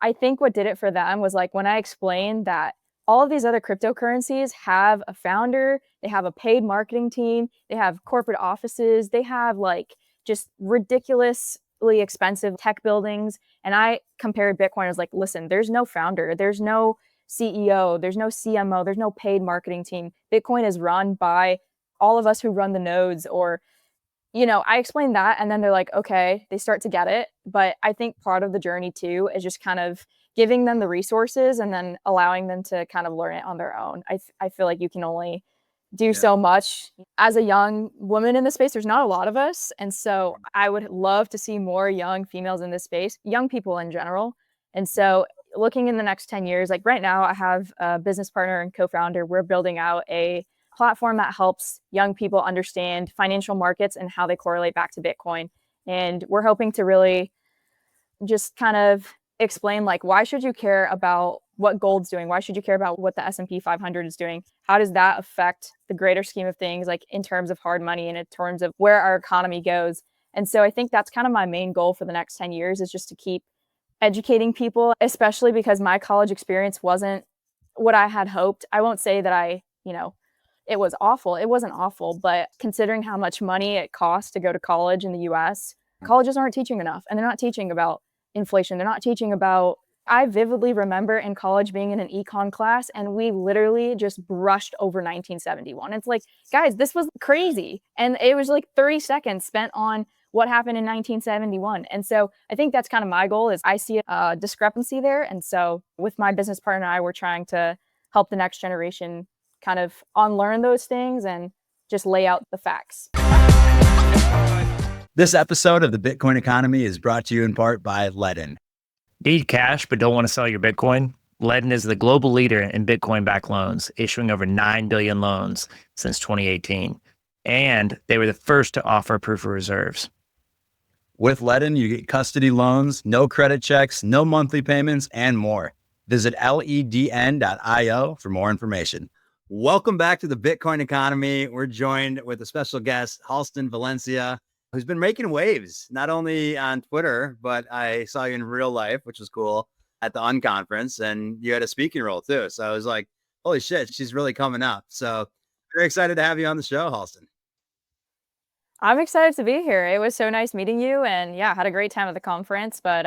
I think what did it for them was like when I explained that all of these other cryptocurrencies have a founder, they have a paid marketing team, they have corporate offices, they have like just ridiculously expensive tech buildings. And I compared Bitcoin as like, listen, there's no founder, there's no CEO, there's no CMO, there's no paid marketing team. Bitcoin is run by all of us who run the nodes, or I explained that and then they're like, okay, they start to get it. But I think part of the journey too is just kind of giving them the resources and then allowing them to kind of learn it on their own. I feel like you can only do so much as a young woman in the space. There's not a lot of us. And so I would love to see more young females in this space, young people in general. And so looking in the next 10 years, like right now, I have a business partner and co-founder. We're building out a platform that helps young people understand financial markets and how they correlate back to Bitcoin. And we're hoping to really just kind of explain, like, why should you care about what gold's doing? Why should you care about what the S&P 500 is doing? How does that affect the greater scheme of things, like in terms of hard money and in terms of where our economy goes? And so I think that's kind of my main goal for the next 10 years is just to keep educating people, especially because my college experience wasn't what I had hoped. I won't say that it was awful. It wasn't awful, but considering how much money it costs to go to college in the US, colleges aren't teaching enough. And they're not teaching about inflation. They're not teaching about, I vividly remember in college being in an econ class and we literally just brushed over 1971. It's like, guys, this was crazy. And it was like 30 seconds spent on what happened in 1971. And so I think that's kind of my goal is I see a discrepancy there. And so with my business partner and I, we're trying to help the next generation kind of unlearn those things and just lay out the facts. This episode of the Bitcoin Economy is brought to you in part by Alden. Need cash but don't want to sell your Bitcoin? Alden is the global leader in Bitcoin-backed loans, issuing over 9 billion loans since 2018. And they were the first to offer proof of reserves. With Alden, you get custody loans, no credit checks, no monthly payments, and more. Visit ledn.io for more information. Welcome back to the Bitcoin Economy. We're joined with a special guest, Halston Valencia, who's been making waves, not only on Twitter, but I saw you in real life, which was cool, at the Unconference, and you had a speaking role too. So I was like, holy shit, she's really coming up. So very excited to have you on the show, Halston. I'm excited to be here. It was so nice meeting you, and yeah, had a great time at the conference, but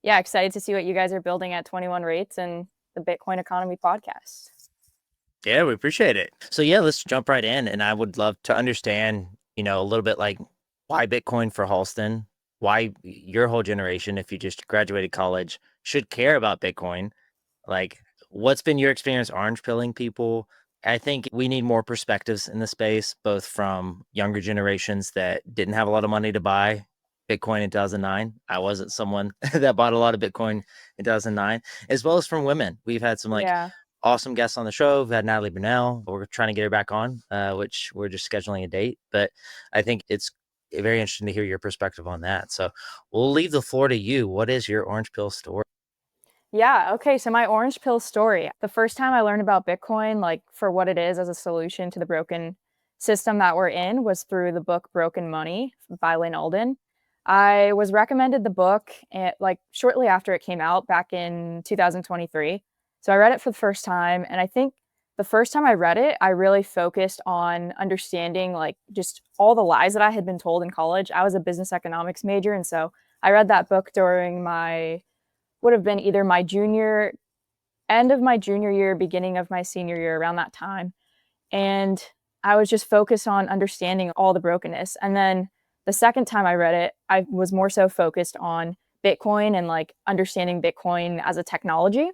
yeah, excited to see what you guys are building at 21 Rates and the Bitcoin Economy podcast. Yeah, we appreciate it. So yeah, let's jump right in. And I would love to understand, a little bit like why Bitcoin for Halston, why your whole generation, if you just graduated college, should care about Bitcoin. Like, what's been your experience orange pilling people? I think we need more perspectives in the space, both from younger generations that didn't have a lot of money to buy Bitcoin in 2009. I wasn't someone that bought a lot of Bitcoin in 2009, as well as from women. We've had some awesome guests on the show. We've had Natalie Brunell. We're trying to get her back on, which we're just scheduling a date. But I think it's very interesting to hear your perspective on that. So we'll leave the floor to you. What is your orange pill story? Yeah, okay. So my orange pill story, the first time I learned about Bitcoin, like for what it is as a solution to the broken system that we're in, was through the book Broken Money by Lyn Alden. I was recommended the book shortly after it came out back in 2023. So I read it for the first time. And I think the first time I read it, I really focused on understanding like just all the lies that I had been told in college. I was a business economics major. And so I read that book during would have been either my end of my junior year, beginning of my senior year, around that time. And I was just focused on understanding all the brokenness. And then the second time I read it, I was more so focused on Bitcoin and like understanding Bitcoin as a technology.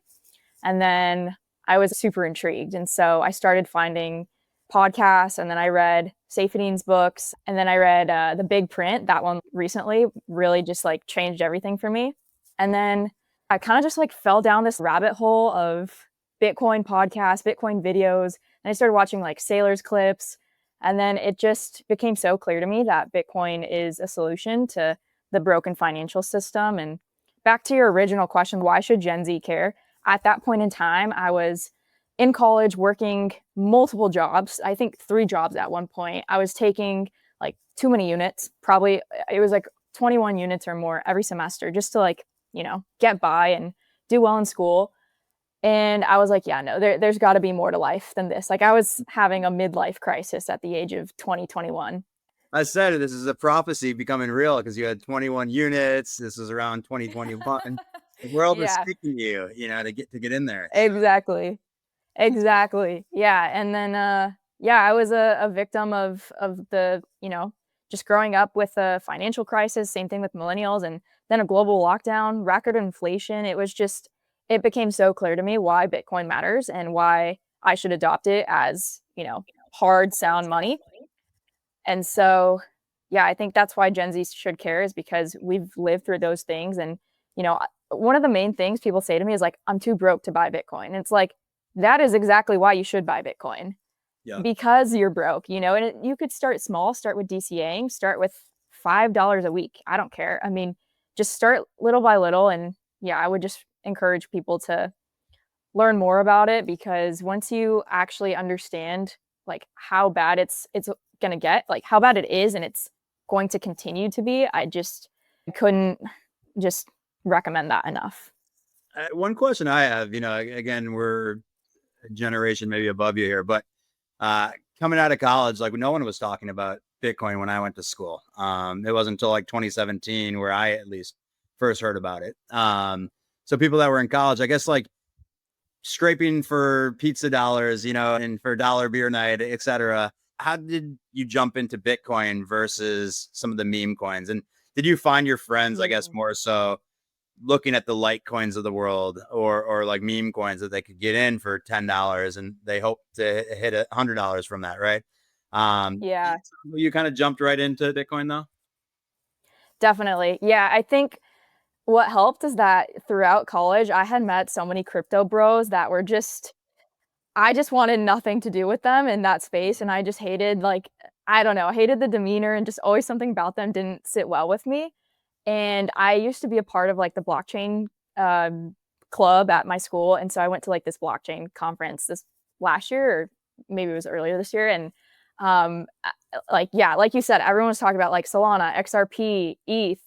And then I was super intrigued. And so I started finding podcasts, and then I read Saifedean's books, and then I read The Big Print. That one recently really just like changed everything for me. And then I kind of just like fell down this rabbit hole of Bitcoin podcasts, Bitcoin videos, and I started watching like Sailors clips. And then it just became so clear to me that Bitcoin is a solution to the broken financial system. And back to your original question, why should Gen Z care? At that point in time, I was in college working multiple jobs. I think 3 jobs at one point. I was taking like too many units. Probably it was like 21 units or more every semester just to like, get by and do well in school. And I was like, yeah, no, there's got to be more to life than this. Like I was having a midlife crisis at the age of 2021. I said this is a prophecy becoming real because you had 21 units. This was around 2021. The world was Yeah, seeking you, to get in there. exactly. Exactly. Yeah. And then yeah, I was a victim of the, just growing up with a financial crisis, same thing with millennials, and then a global lockdown, record inflation. It became so clear to me why Bitcoin matters and why I should adopt it as, hard sound money. And so, yeah, I think that's why Gen Z should care, is because we've lived through those things. And, one of the main things people say to me is like, I'm too broke to buy Bitcoin. And it's like, that is exactly why you should buy Bitcoin, Yeah. because you're broke, and you could start small, start with DCAing, start with $5 a week. I don't care. I mean, just start little by little. And yeah, I would just encourage people to learn more about it, because once you actually understand like how bad it's going to get, like how bad it is and it's going to continue to be, I couldn't just recommend that enough. One question I have, again, we're a generation maybe above you here, but coming out of college, like no one was talking about Bitcoin when I went to school. It wasn't until like 2017 where I at least first heard about it. So people that were in college, I guess, like scraping for pizza dollars, and for dollar beer night, etc. How did you jump into Bitcoin versus some of the meme coins? And did you find your friends, I guess, more so looking at the Litecoins of the world or like meme coins that they could get in for $10 and they hope to hit $100 from that, right? Yeah, You kind of jumped right into Bitcoin though? definitely. Yeah, I think what helped is that throughout college, I had met so many crypto bros that were I just wanted nothing to do with them in that space. And I just hated, like, I don't know, I hated the demeanor, and just always something about them didn't sit well with me. And I used to be a part of like the blockchain um, club at my school. And so I went to like this blockchain conference this last year, or maybe it was earlier this year. And like, yeah, like you said, everyone was talking about like Solana, XRP, ETH.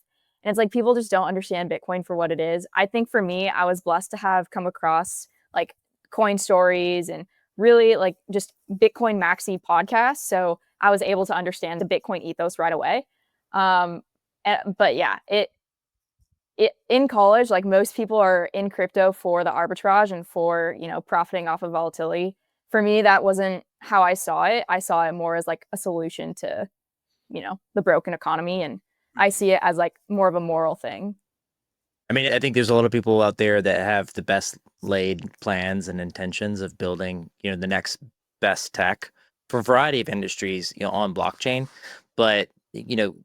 And it's like people just don't understand Bitcoin for what it is. I think for me, I was blessed to have come across like coin stories and really like just Bitcoin maxi podcasts. So I was able to understand the Bitcoin ethos right away. Um, but yeah, it in college, like most people are in crypto for the arbitrage and for, profiting off of volatility. For me, that wasn't how I saw it. I saw it more as like a solution to, the broken economy. And I see it as like more of a moral thing. I mean, I think there's a lot of people out there that have the best laid plans and intentions of building, the next best tech for a variety of industries, on blockchain. But,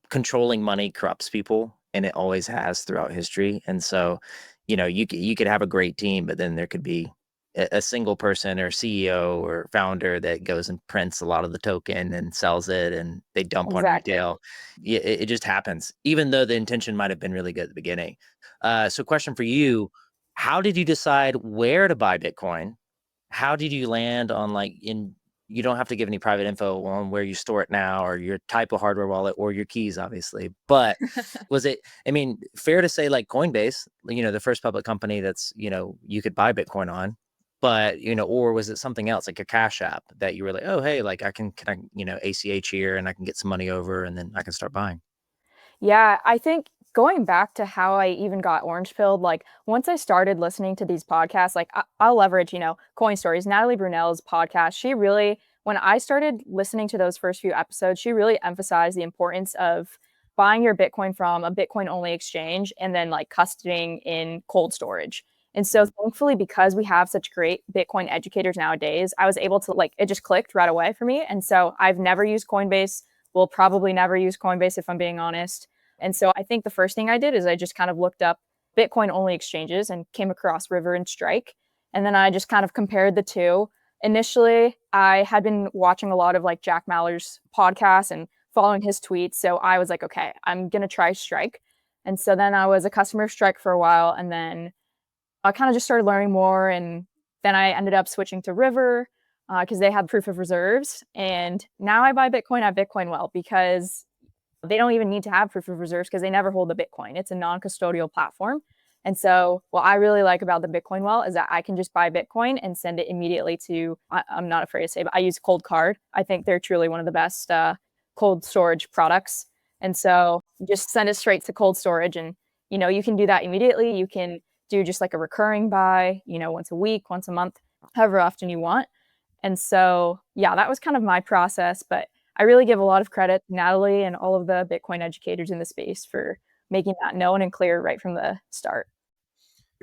controlling money corrupts people, and it always has throughout history. And so, you could have a great team, but then there could be a single person or CEO or founder that goes and prints a lot of the token and sells it, and they dump on Exactly. retail. Yeah, it just happens, even though the intention might have been really good at the beginning. So question for you, how did you decide where to buy Bitcoin? How did you land on you don't have to give any private info on where you store it now or your type of hardware wallet or your keys, obviously. But was it, I mean, fair to say like Coinbase, the first public company that's, you could buy Bitcoin on, but, or was it something else like a Cash App that you were like, oh, hey, like can I, ACH here and I can get some money over and then I can start buying? Yeah, I think going back to how I even got orange pilled, like once I started listening to these podcasts, like I'll leverage, Coin Stories, Natalie Brunell's podcast. She really, when I started listening to those first few episodes, she really emphasized the importance of buying your Bitcoin from a Bitcoin only exchange and then like custodying in cold storage. And so thankfully, because we have such great Bitcoin educators nowadays, I was able to like, it just clicked right away for me. And so I've never used Coinbase, will probably never use Coinbase if I'm being honest. And so I think the first thing I did is I just kind of looked up Bitcoin only exchanges and came across River and Strike. And then I just kind of compared the two. Initially, I had been watching a lot of like Jack Maller's podcasts and following his tweets. So I was like, okay, I'm going to try Strike. And so then I was a customer of Strike for a while. And then I kind of just started learning more. And then I ended up switching to River because they had proof of reserves. And now I buy Bitcoin at Bitcoin Well because they don't even need to have proof of reserves because they never hold the Bitcoin. It's a non-custodial platform. And so what I really like about the Bitcoin wallet is that I can just buy Bitcoin and send it immediately to, I'm not afraid to say, but I use Cold Card. I think they're truly one of the best cold storage products. And so just send it straight to cold storage, and you can do that immediately. You can do just like a recurring buy, once a week, once a month, however often you want. And so, yeah, that was kind of my process. But I really give a lot of credit to Natalie and all of the Bitcoin educators in the space for making that known and clear right from the start.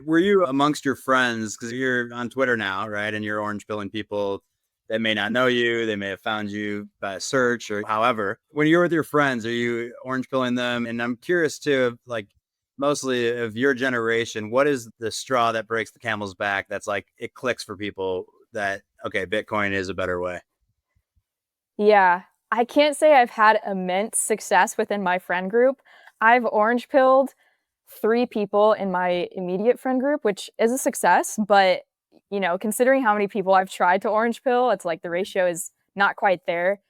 Were you amongst your friends, because you're on Twitter now, right? And you're orange pilling people that may not know you, they may have found you by a search or however. When you're with your friends, are you orange pilling them? And I'm curious too, like mostly of your generation, what is the straw that breaks the camel's back that's like it clicks for people that, okay, Bitcoin is a better way? Yeah, I can't say I've had immense success within my friend group. I've orange pilled 3 people in my immediate friend group, which is a success, but, considering how many people I've tried to orange pill, it's like the ratio is not quite there.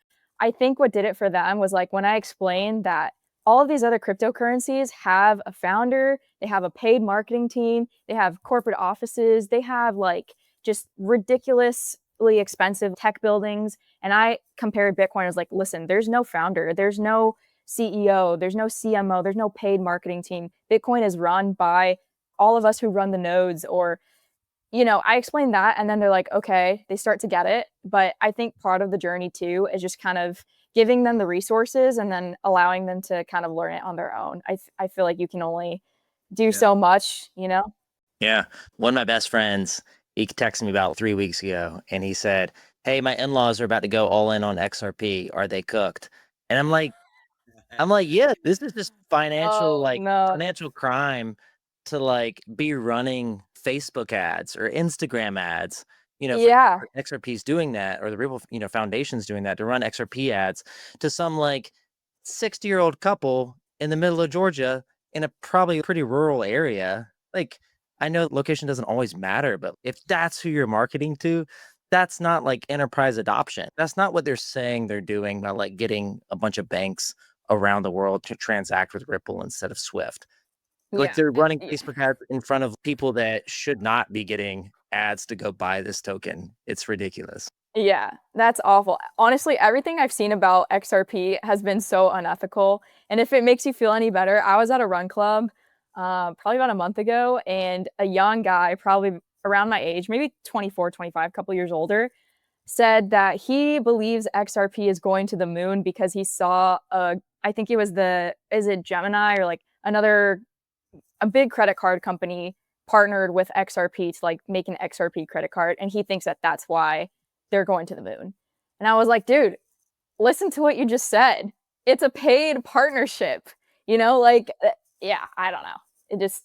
I think what did it for them was, like, when I explained that all of these other cryptocurrencies have a founder, they have a paid marketing team, they have corporate offices, they have, like, just ridiculously expensive tech buildings, and I compared Bitcoin as like, listen, there's no founder, there's no CEO, there's no CMO, there's no paid marketing team. Bitcoin is run by all of us who run the nodes, or, I explained that, and then they're like, okay, they start to get it. But I think part of the journey too is just kind of giving them the resources and then allowing them to kind of learn it on their own. I feel like you can only do so much. Yeah. One of my best friends, he texted me about 3 weeks ago and he said, "Hey, my in-laws are about to go all in on XRP. Are they cooked?" And I'm like, yeah, this is just Oh, no. financial crime to like be running Facebook ads or Instagram ads. For Yeah. XRP's doing that, or the Ripple, Foundation's doing that to run XRP ads to some like 60-year-old couple in the middle of Georgia in a probably pretty rural area. Like, I know location doesn't always matter, but if that's who you're marketing to, that's not like enterprise adoption. That's not what they're saying they're doing by like getting a bunch of banks around the world to transact with Ripple instead of Swift. Like Yeah. they're running Yeah. Facebook ads in front of people that should not be getting ads to go buy this token. It's ridiculous. Yeah, that's awful. Honestly, everything I've seen about XRP has been so unethical. And if it makes you feel any better, I was at a run club probably about a month ago, and a young guy, probably around my age, maybe 24, 25, a couple years older, said that he believes XRP is going to the moon because he saw I think it was is it Gemini or like a big credit card company partnered with XRP to like make an XRP credit card, and he thinks that that's why they're going to the moon. And I was like, dude, listen to what you just said. It's a paid partnership. Yeah, I don't know. It just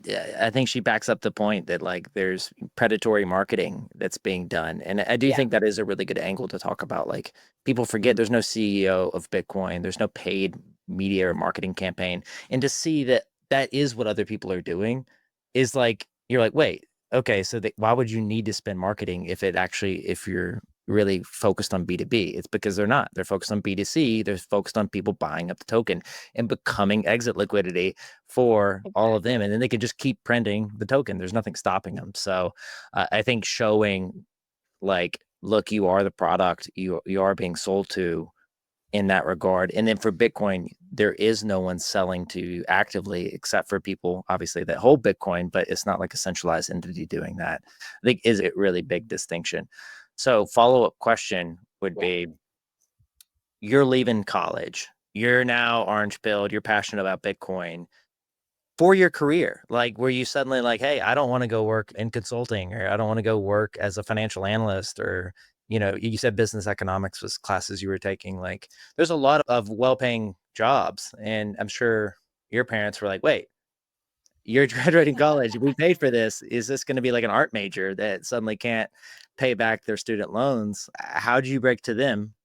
Yeah, I think she backs up the point that like there's predatory marketing that's being done. And I do yeah, think that is a really good angle to talk about. Like people forget there's no CEO of Bitcoin, there's no paid media or marketing campaign. And to see that that is what other people are doing is like, you're like, wait, okay, so why would you need to spend marketing if you're really focused on B2B? It's because they're not. They're focused on B2C. They're focused on people buying up the token and becoming exit liquidity for all of them, exactly. and then they could just keep printing the token. There's nothing stopping them. So I think showing like, look, you are the product you are being sold to in that regard. And then for Bitcoin, there is no one selling to you actively except for people obviously that hold Bitcoin, but it's not like a centralized entity doing that. I think is a really big distinction. So follow-up question would Yeah. be, you're leaving college, you're now orange pilled, you're passionate about Bitcoin for your career. Like, were you suddenly like, hey, I don't want to go work in consulting, or I don't want to go work as a financial analyst, or, you said business economics was classes you were taking. Like, there's a lot of well-paying jobs. And I'm sure your parents were like, wait, you're graduating college. We paid for this. Is this going to be like an art major that suddenly can't pay back their student loans? How do you break to them?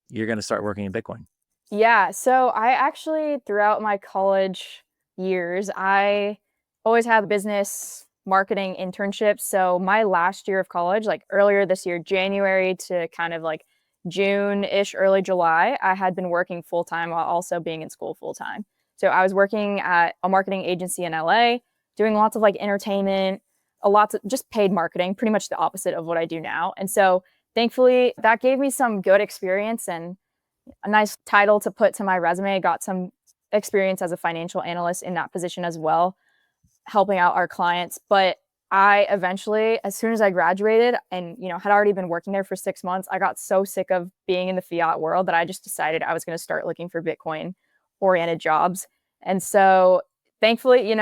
You're going to start working in Bitcoin. Yeah, so I actually, throughout my college years, I always had business marketing internships. So my last year of college, like earlier this year, January to kind of like June-ish, early July, I had been working full time while also being in school full time. So I was working at a marketing agency in LA, doing lots of like entertainment, lots of just paid marketing, pretty much the opposite of what I do now. And so thankfully that gave me some good experience and a nice title to put to my resume. I got some experience as a financial analyst in that position as well, helping out our clients. But I eventually, as soon as I graduated and, had already been working there for 6 months, I got so sick of being in the fiat world that I just decided I was going to start looking for Bitcoin oriented jobs. And so thankfully,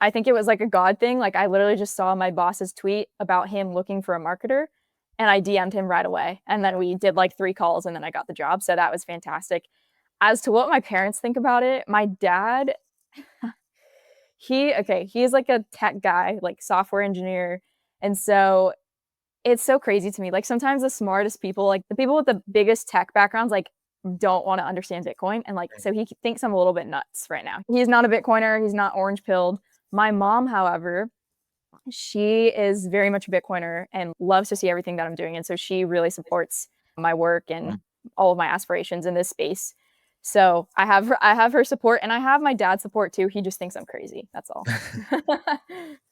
I think it was like a God thing. Like I literally just saw my boss's tweet about him looking for a marketer and I DM'd him right away. And then we did like 3 calls and then I got the job. So that was fantastic. As to what my parents think about it, my dad, he's like a tech guy, like software engineer. And so it's so crazy to me. Like sometimes the smartest people, like the people with the biggest tech backgrounds, like don't want to understand Bitcoin. And like, so he thinks I'm a little bit nuts right now. He's not a Bitcoiner. He's not orange pilled. My mom, however, she is very much a Bitcoiner and loves to see everything that I'm doing. And so she really supports my work and all of my aspirations in this space. So I have her support and I have my dad's support too. He just thinks I'm crazy. That's all.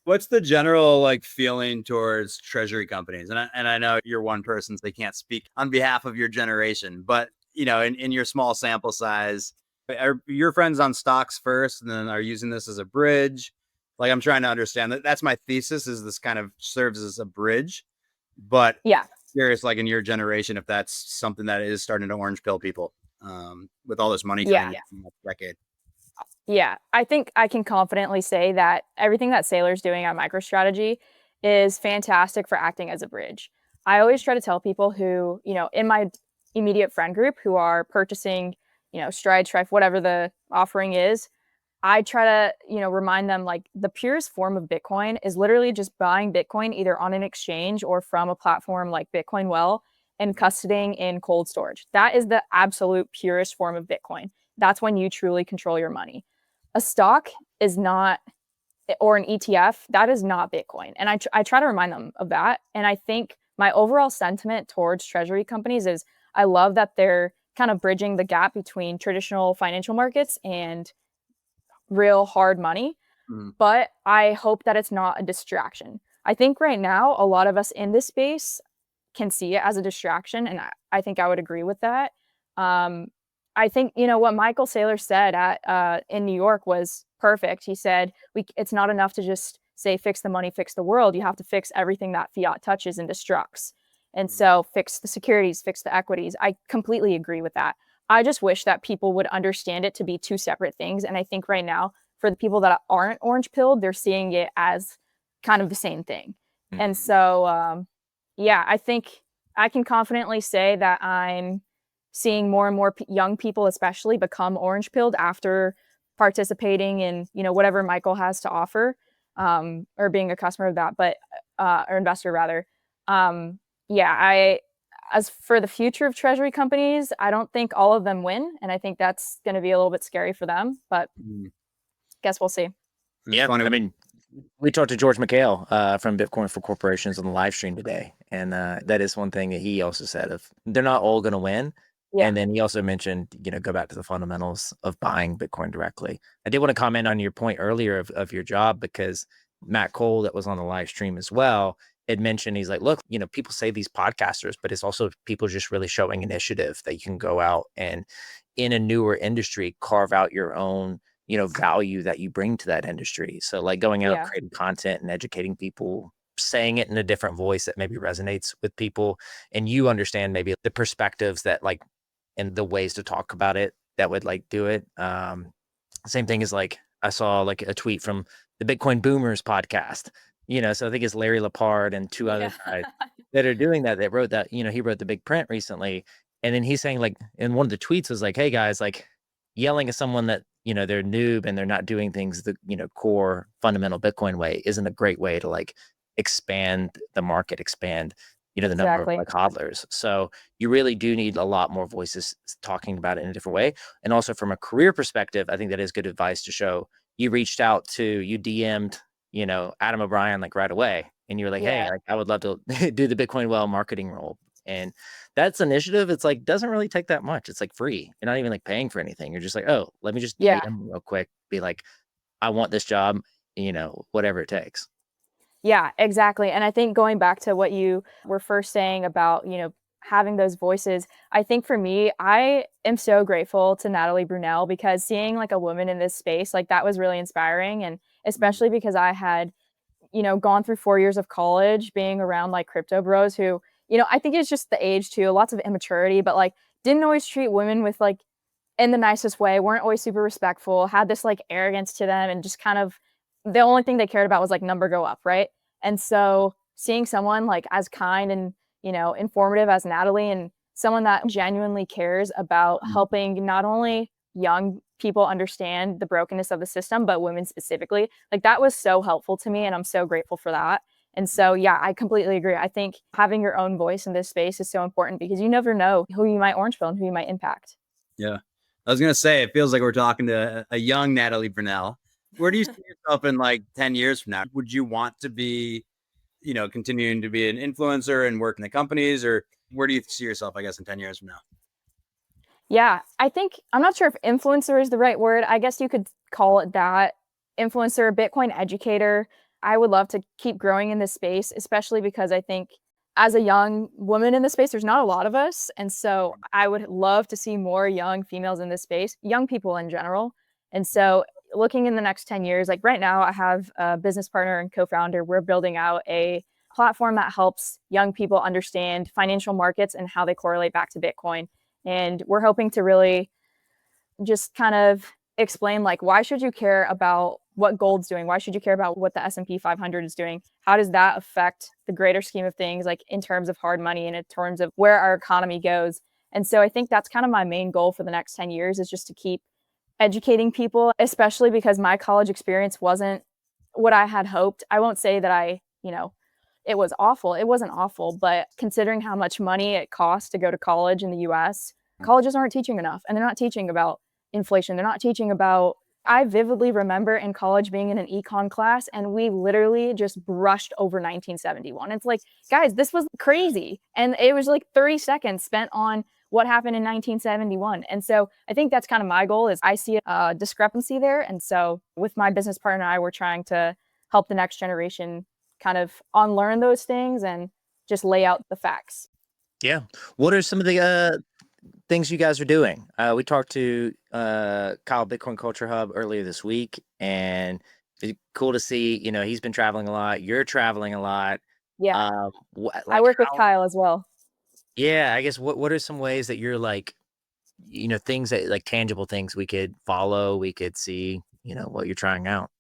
What's the general like feeling towards treasury companies? And I know you're one person, so they can't speak on behalf of your generation, but in your small sample size, are your friends on stocks first and then are using this as a bridge? Like I'm trying to understand that. That's my thesis, is this kind of serves as a bridge, but yeah. Curious, like in your generation, if that's something that is starting to orange pill people with all this money coming in the decade. Yeah, I think I can confidently say that everything that Saylor's doing on MicroStrategy is fantastic for acting as a bridge. I always try to tell people who, in my immediate friend group who are purchasing, Stride, Stripe, whatever the offering is, I try to, remind them like the purest form of Bitcoin is literally just buying Bitcoin either on an exchange or from a platform like Bitcoin Well and custodying in cold storage. That is the absolute purest form of Bitcoin. That's when you truly control your money. A stock is not, or an ETF, that is not Bitcoin. And I try to remind them of that. And I think my overall sentiment towards treasury companies is I love that they're kind of bridging the gap between traditional financial markets and real hard money. But I hope that it's not a distraction. I think right now, a lot of us in this space can see it as a distraction. And I think I would agree with that. I think, what Michael Saylor said in New York was perfect. He said, it's not enough to just say, fix the money, fix the world. You have to fix everything that fiat touches and destructs. And so fix the securities, fix the equities. I completely agree with that. I just wish that people would understand it to be 2 separate things. And I think right now, for the people that aren't orange pilled, they're seeing it as kind of the same thing. And so, I think I can confidently say that I'm seeing more and more young people, especially, become orange pilled after participating in, whatever Michael has to offer, or being a customer of that, but or investor rather. As for the future of treasury companies, I don't think all of them win, and I think that's going to be a little bit scary for them. But guess we'll see. Yeah, I mean, we talked to George McHale from Bitcoin for Corporations on the live stream today, and that is one thing that he also said of they're not all going to win. Yeah. And then he also mentioned, go back to the fundamentals of buying Bitcoin directly. I did want to comment on your point earlier of your job, because Matt Cole, that was on the live stream as well, had mentioned, he's like, look, people say these podcasters, but it's also people just really showing initiative that you can go out and in a newer industry, carve out your own, value that you bring to that industry. So like going out, creating content and educating people, saying it in a different voice that maybe resonates with people. And you understand maybe the perspectives that like, and the ways to talk about it that would like do it. Same thing as like, I saw like a tweet from the Bitcoin Boomers podcast, so I think it's Larry Lepard and 2 other guys that are doing that. They wrote that, he wrote the big print recently. And then he's saying like, in one of the tweets was like, hey guys, like yelling at someone that, they're noob and they're not doing things the, core fundamental Bitcoin way isn't a great way to like expand the market, expand, the number of like hodlers. So you really do need a lot more voices talking about it in a different way. And also from a career perspective, I think that is good advice to show. You reached out to, you DM'd, Adam O'Brien like right away. And you were like, hey, like, I would love to do the Bitcoin Well marketing role. And that's initiative. It's like, doesn't really take that much. It's like free. You're not even like paying for anything. You're just like, oh, let me just Yeah. DM real quick. Be like, I want this job, whatever it takes. Yeah, exactly. And I think going back to what you were first saying about, having those voices, I think for me, I am so grateful to Natalie Brunell because seeing like a woman in this space, like that was really inspiring. And especially because I had, gone through 4 years of college being around like crypto bros who, I think it's just the age too, lots of immaturity, but like didn't always treat women with like in the nicest way, weren't always super respectful, had this like arrogance to them, and just kind of the only thing they cared about was like number go up, right? And so seeing someone like as kind and, informative as Natalie, and someone that genuinely cares about helping not only young people understand the brokenness of the system, but women specifically, like that was so helpful to me. And I'm so grateful for that. And so, yeah, I completely agree. I think having your own voice in this space is so important because you never know who you might orange pill and who you might impact. Yeah. I was going to say, it feels like we're talking to a young Natalie Brunell. Where do you see yourself in like 10 years from now? Would you want to be, continuing to be an influencer and work in the companies, or where do you see yourself, I guess, in 10 years from now? Yeah, I think I'm not sure if influencer is the right word. I guess you could call it that. Influencer, Bitcoin educator. I would love to keep growing in this space, especially because I think as a young woman in this space, there's not a lot of us. And so I would love to see more young females in this space, young people in general. And so looking in the next 10 years, like right now, I have a business partner and co-founder. We're building out a platform that helps young people understand financial markets and how they correlate back to Bitcoin. And we're hoping to really just kind of explain like why should you care about what gold's doing? Why should you care about what the S&P 500 is doing? How does that affect the greater scheme of things, like in terms of hard money and in terms of where our economy goes? And so I think that's kind of my main goal for the next 10 years is just to keep educating people, especially because my college experience wasn't what I had hoped. I won't say that it was awful. It wasn't awful, but considering how much money it costs to go to college in the US, colleges aren't teaching enough. And they're not teaching about inflation. They're not teaching about, I vividly remember in college being in an econ class and we literally just brushed over 1971. It's like, guys, this was crazy. And it was like 30 seconds spent on what happened in 1971. And so I think that's kind of my goal is I see a discrepancy there. And so with my business partner and I, we're trying to help the next generation kind of unlearn those things and just lay out the facts. Yeah. What are some of the things you guys are doing? We talked to Kyle, Bitcoin Culture Hub, earlier this week, and it's cool to see, he's been traveling a lot. You're traveling a lot. Yeah. I work with Kyle as well. Yeah. I guess what are some ways that you're like, things that like tangible things we could follow, we could see, what you're trying out?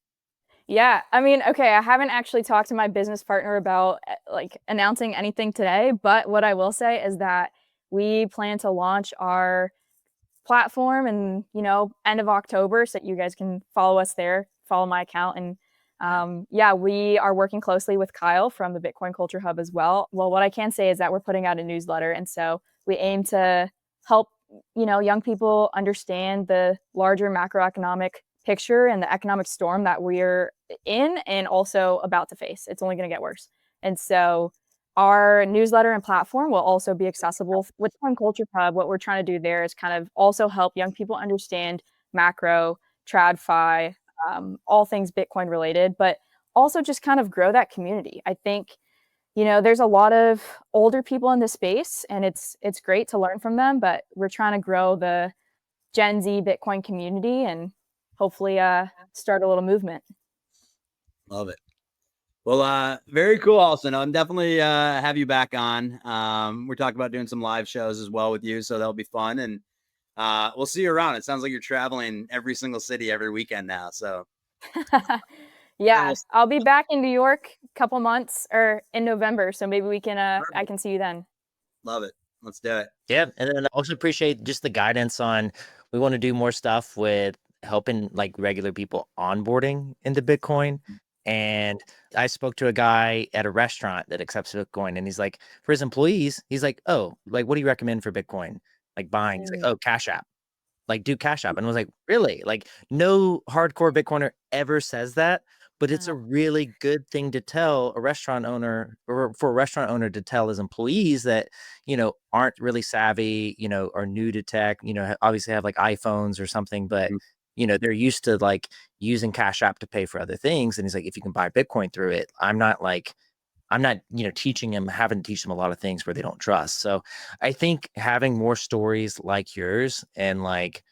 Yeah, I mean, okay, I haven't actually talked to my business partner about like announcing anything today, but what I will say is that we plan to launch our platform and, end of October so that you guys can follow us there, follow my account. And yeah, we are working closely with Kyle from the Bitcoin Culture Hub as well. Well, what I can say is that we're putting out a newsletter. And so we aim to help, young people understand the larger macroeconomic picture and the economic storm that we're in and also about to face. It's only going to get worse. And so our newsletter and platform will also be accessible with Bitcoin Culture Hub. What we're trying to do there is kind of also help young people understand macro, TradFi, all things Bitcoin related, but also just kind of grow that community. I think, there's a lot of older people in this space and it's great to learn from them, but we're trying to grow the Gen Z Bitcoin community and hopefully start a little movement. Love it. Well, very cool, Halston. I'm definitely have you back on. We're talking about doing some live shows as well with you, so that'll be fun. And we'll see you around. It sounds like you're traveling every single city every weekend now. So yeah, I'll be back in New York a couple months or in November. So maybe we can I can see you then. Love it. Let's do it. Yeah. And then I also appreciate just the guidance on, we want to do more stuff with helping like regular people onboarding into Bitcoin. And I spoke to a guy at a restaurant that accepts Bitcoin, and he's like, for his employees, he's like, oh, like, what do you recommend for Bitcoin? Like buying? He's like, oh, Cash App. Like, do Cash App. And I was like, really? Like, no hardcore Bitcoiner ever says that. but it's a really good thing to tell a restaurant owner, or for a restaurant owner to tell his employees that, aren't really savvy, are new to tech, obviously have like iPhones or something, but they're used to like using Cash App to pay for other things. And he's like, if you can buy Bitcoin through it, I'm not, teaching them, having to teach them a lot of things where they don't trust. So I think having more stories like yours and like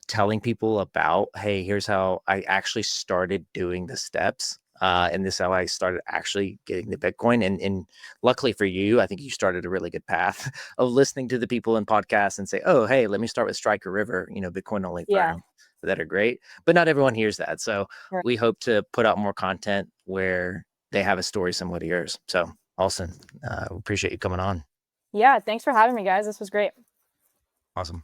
telling people about, hey, here's how I actually started doing the steps. And this is how I started actually getting the Bitcoin. And luckily for you, I think you started a really good path of listening to the people in podcasts and say, oh, hey, let me start with Striker River, Bitcoin only Yeah. firm that are great. But not everyone hears that. So Right. we hope to put out more content where they have a story similar to yours. So Halston, appreciate you coming on. Yeah. Thanks for having me, guys. This was great. Awesome.